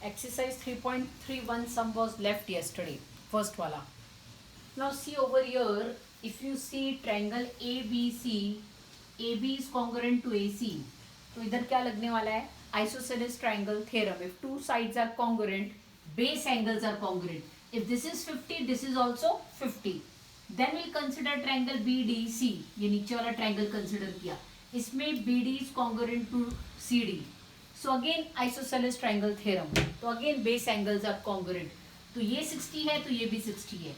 Exercise 3.31 sum was left yesterday. First wala. Now see over here, if you see triangle ABC, AB is congruent to AC. तो इधर क्या लगने वाला है? Isosceles triangle theorem. If two sides are congruent, base angles are congruent. If this is 50, this is also 50. Then we'll consider triangle BDC. ये नीचे वाला triangle consider किया. इसमें BD is congruent to CD. So again isosceles triangle theorem. तो again base angles are congruent. तो ये 60 है तो ये भी 60 है.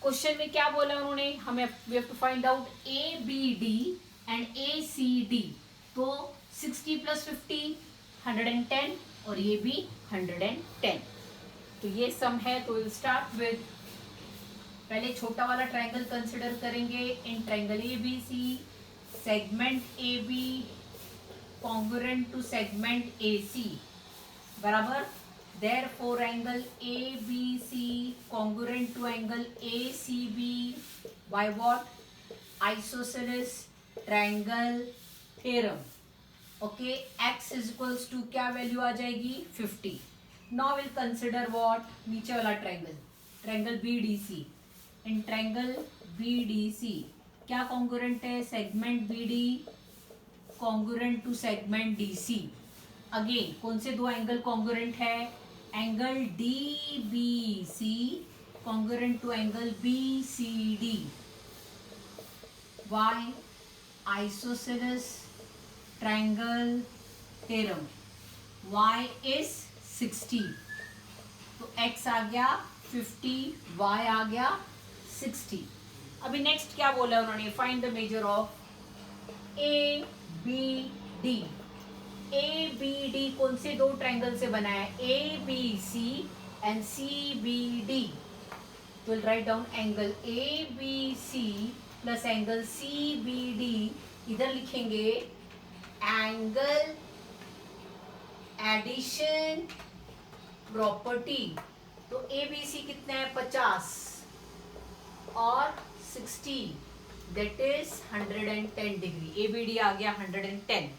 क्वेश्चन में क्या बोला उन्होंने, हमें we have to find out A B D and A C D. तो 60 प्लस 50 110 और ये भी 110. तो ये सम है. तो विल स्टार्ट विद पहले छोटा वाला ट्राइंगल कंसिडर करेंगे. In triangle A B C segment A B congruent to segment A C बराबर. Therefore angle ABC congruent to angle ACB by what? Isosceles triangle theorem. Okay, x is equals to क्या value आ जाएगी 50. Now we'll consider what? नीचे वाला triangle, triangle BDC. इन triangle BDC क्या congruent है? Segment BD congruent to segment DC. Again कौन से दो एंगल कॉन्ग्रुएंट है? Angle DBC congruent to angle BCD. Why? Isosceles triangle theorem. Y is 60. तो x आ गया 50, y आ गया 60. अभी नेक्स्ट क्या बोला उन्होंने? Find the measure of ABD. A B D कौन से दो ट्राइंगल से बना है? A B C and C B D. तो will write down angle A B C plus angle C B D. इधर लिखेंगे एंगल एडिशन प्रॉपर्टी. तो ए बी सी कितना है? 50 और 60, that is 110 degree. A B D आ गया 110.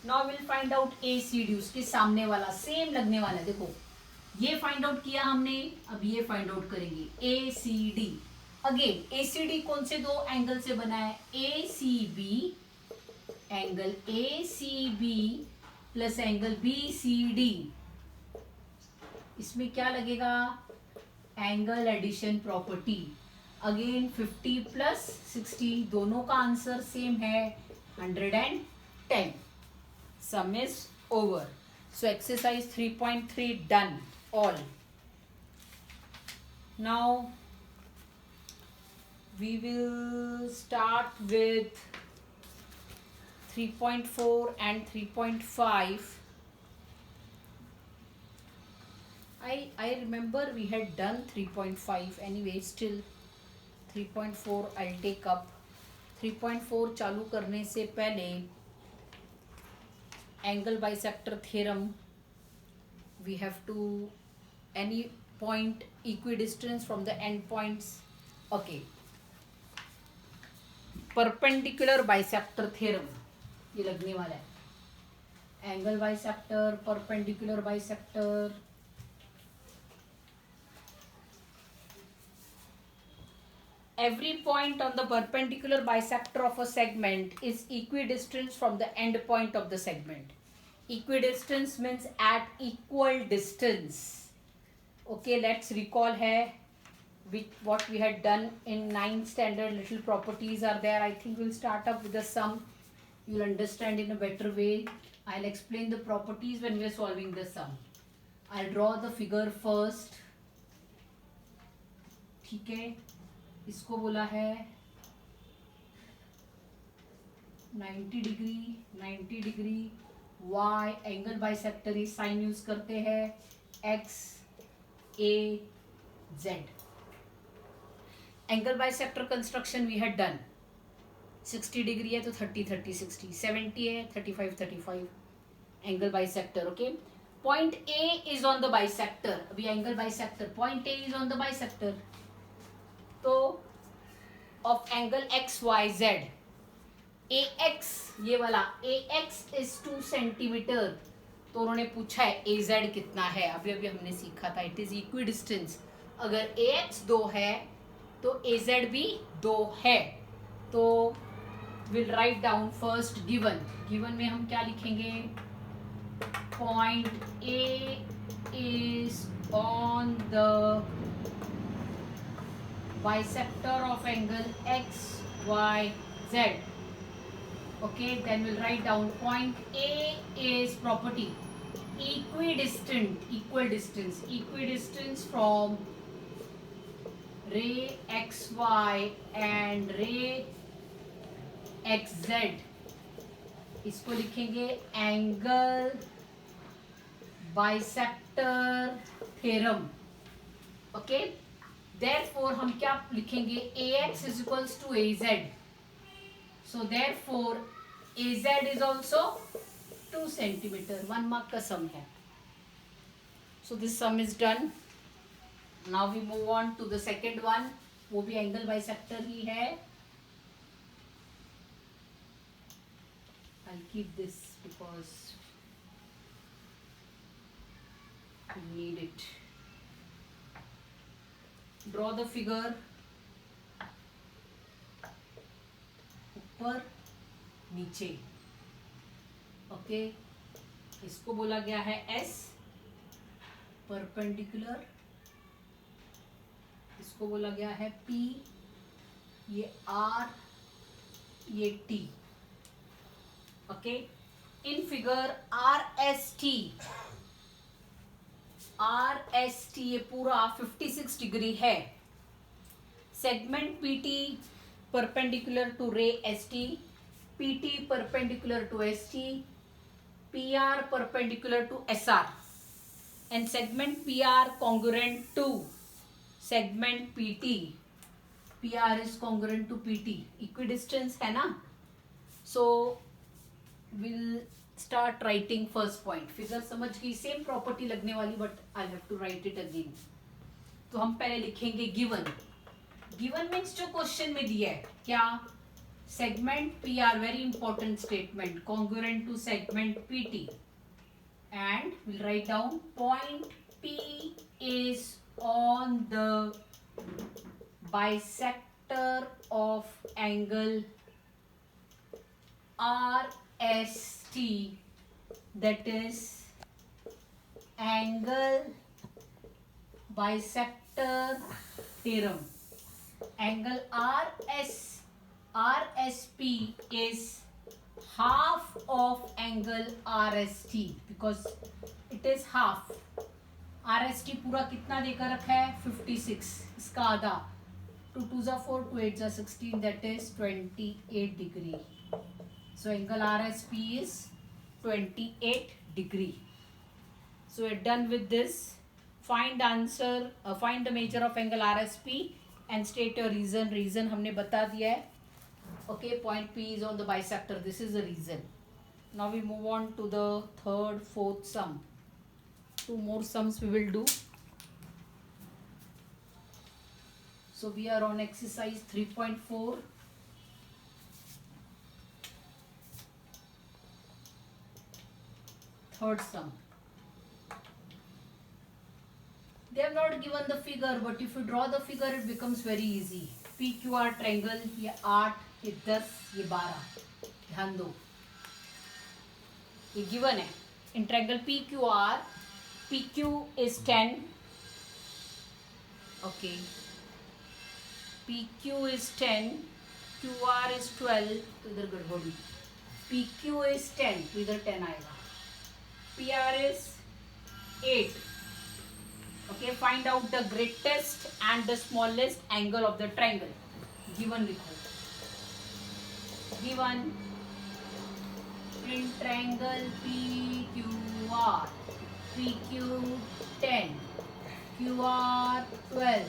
Now will find out A C D. उसके सामने वाला सेम लगने वाला है. देखो ये फाइंड आउट किया हमने, अब ये फाइंड आउट करेंगे A C D. Again A C D कौन से दो एंगल से बना है? A C B, angle A C B plus angle B C D. इसमें क्या लगेगा? Angle addition property. Again 50 plus 60 दोनों का आंसर सेम है 110. Sum is over. So exercise 3.3 done all. Now we will start with 3.4 and 3.5. I remember we had done 3.5 anyway. Still 3.4 I'll take up. 3.4 चालू करने से पहले angle bisector theorem, we have to any point equidistance from the end points. Okay, perpendicular bisector theorem ये लगने वाला है. angle bisector, perpendicular bisector. Every point on the perpendicular bisector of a segment is equidistant from the end point of the segment. Equidistance means at equal distance. Okay, let's recall here what we had done in 9th standard. Little properties are there. I think we'll start up with the sum. You'll understand in a better way. I'll explain the properties when we're solving the sum. I'll draw the figure first. ठीक है, इसको बोला है 90 degree 90 degree. y angle bisector sign use करते हैं x a z. Angle bisector construction we had done. 60 degree है तो 30 30 60, 70 है 35 35 angle bisector. Okay, point a is on the bisector. अभी angle bisector point a is on the bisector. तो of angle X Y Z, A X ये वाला ए x is 2 centimetre. तो उन्होंने पूछा है ए जेड कितना है, अभी अभी हमने सीखा था इट इज इक्वी डिस्टेंस। अगर ए एक्स 2 है तो ए जेड भी 2 है। तो will write down first given. Given में हम क्या लिखेंगे, point A is on the bisector of angle X Y Z. Okay, then we'll write down point A is property equidistant, equidistance from ray xy and ray xz। इसको लिखेंगे angle bisector theorem. Okay, therefore हम क्या लिखेंगे, ax is equals to az। So therefore AZ is also 2 centimeter, 1 mark का sum है। So this sum is done। Now we move on to the second one, वो भी angle bisector ही है। I'll keep this because we need it। Draw the figure। ऊपर नीचे। Okay, इसको बोला गया है एस परपेंडिकुलर, इसको बोला गया है पी, ये आर, ये T. Okay, in figure are S T ये पूरा 56 डिग्री है। Segment PT perpendicular to ray ST, PT perpendicular to ST, PR perpendicular to SR, and segment PR congruent to segment PT। PR is congruent to PT, equidistance है ना। So we'll start writing first point। Figure समझ गई, same property लगने वाली, but I have to write it again. तो हम पहले लिखेंगे गिवन। गिवन मीन्स जो क्वेश्चन में दिया है, क्या, segment P R, very important statement, congruent to segment P T, and will write down point P is on the bisector of angle R S T, that is angle bisector theorem. Angle RSP is half of angle RST because it is half। RST पूरा कितना देकर रखा है, 56, इसका आधा, 2 2 जा 4, 2 8 जा 16, that is 28 degree। So angle RSP is 28 degree। So we're done with this। Find answer, find the measure of angle RSP and state your reason। reason हमने बता दिया है। okay, point P is on the bisector, this is the reason। now we move on to the third, fourth sum। 2 more sums we will do। so we are on exercise 3.4। third sum, they have not given the figure, but if you draw the figure it becomes very easy। PQR triangle, ये 8, ये 10, ये 12, ध्यान दो, ये given है। in triangle PQR, PQ is 10, okay, PQ is 10, QR is 12, तो इधर गड़बड़ी, PQ is 10, तो इधर 10 आएगा, PR is 8। okay, find out the greatest and the smallest angle of the triangle। given लिखो, given in triangle PQR, PQ 10, QR 12,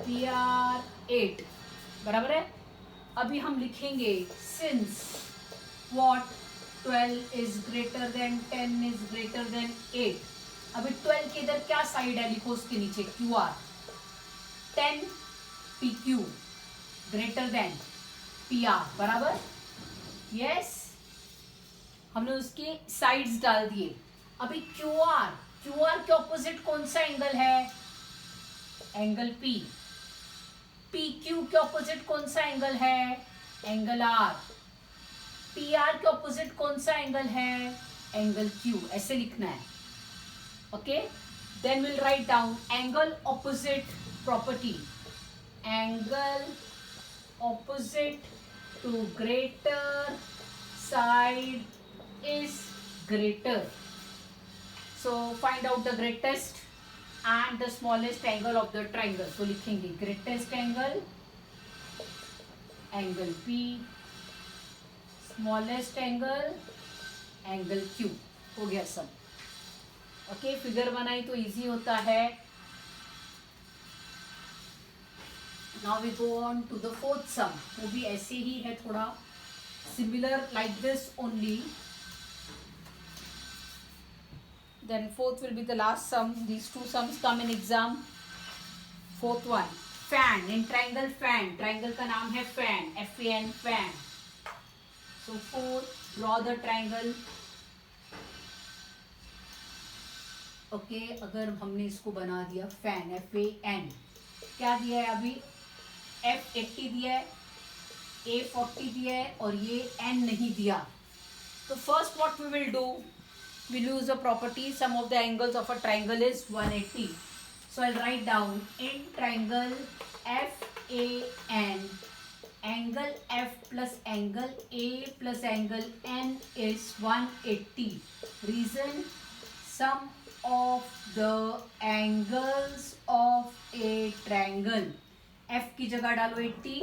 PR 8, बराबर है। अभी हम लिखेंगे since what 12 is greater than 10 is greater than 8। अभी 12 के इधर क्या साइड है, लिखो उसके नीचे QR। 10 PQ greater than PR, बराबर, यस। हमने उसके साइड्स डाल दिए। अभी क्यू आर के ऑपोजिट कौन सा एंगल है? Angle P. पी क्यू के ऑपोजिट कौन सा एंगल है? Angle R. पी आर के ऑपोजिट कौन सा एंगल है? Angle Q. ऐसे लिखना है, okay. Then will write down angle opposite property. Angle opposite to greater side is greater. So find out the greatest and the smallest angle of the triangle. So लिखेंगे greatest angle, angle P, smallest angle, angle Q. हो गया सब, okay. Figure बनाई तो easy होता है. Now we go on to the fourth sum. वो भी ऐसे ही है, थोड़ा similar like this only. Then fourth will be the last sum. These two sums come in exam. Fourth one, fan. In triangle fan, triangle का नाम है fan, F-A-N, fan. So fourth, draw the triangle. Okay, अगर हमने इसको बना दिया fan, F-A-N, क्या दिया है अभी? F80 दिया है, A40 दिया है और ये N नहीं दिया. तो first what we will do, we'll use the property sum of the angles of a triangle is 180. So I'll write down in triangle FAN, angle F plus angle A plus angle N is 180. Reason, sum of the angles of a triangle. F की जगह डालो 80,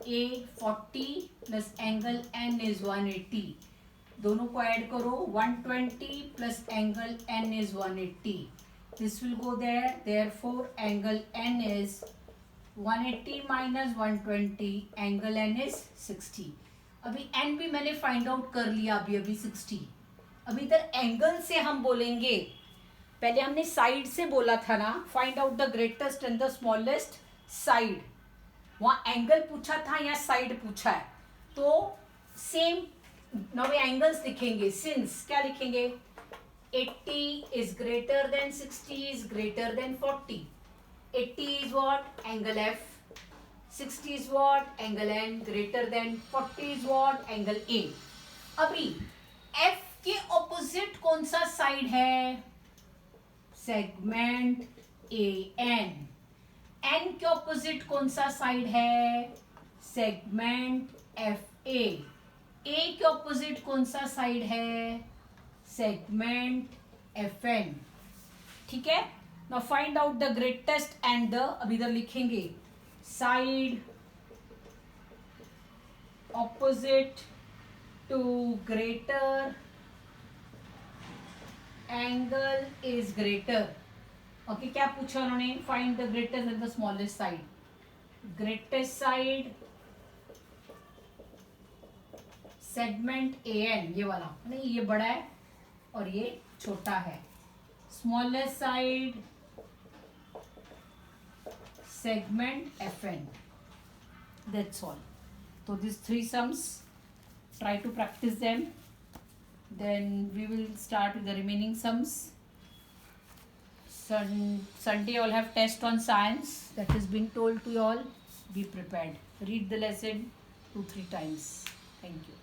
A 40 plus angle N is 180. दोनों को add करो, 120 plus angle n is 180. This will go there, therefore angle n is 180 minus 120, angle n is 60. अभी n भी मैंने find out कर लिया अभी 60. अभी इधर एंगल से हम बोलेंगे, पहले हमने साइड से बोला था ना, find out the greatest and the smallest side. वहां एंगल पूछा था, या साइड पूछा है, तो सेम. नाउ वे एंगल्स लिखेंगे. सिंस क्या लिखेंगे? 80 is greater than 60 is greater than 40. 80 is what? Angle F. 60 is what? Angle N. Greater than 40 is what? Angle A. अभी F के ऑपोजिट कौन सा साइड है? Segment AN. N के ऑपोजिट कौन सा साइड है? Segment FA. A के ऑपोजिट कौन सा साइड है? Segment FN. ठीक है. Now find out the greatest and the, अब इधर लिखेंगे side opposite to greater angle is greater. Okay, क्या पूछा उन्होंने? Find the greatest and the smallest side. Greatest side segment AN, ये वाला नहीं, ये बड़ा है और ये छोटा है. Smallest side segment FN. That's all. तो this 3 sums, try to practice them. Then we will start with the remaining sums. Sunday all have test on science. That is being told to you all. Be prepared. Read the lesson 2-3 times. Thank you.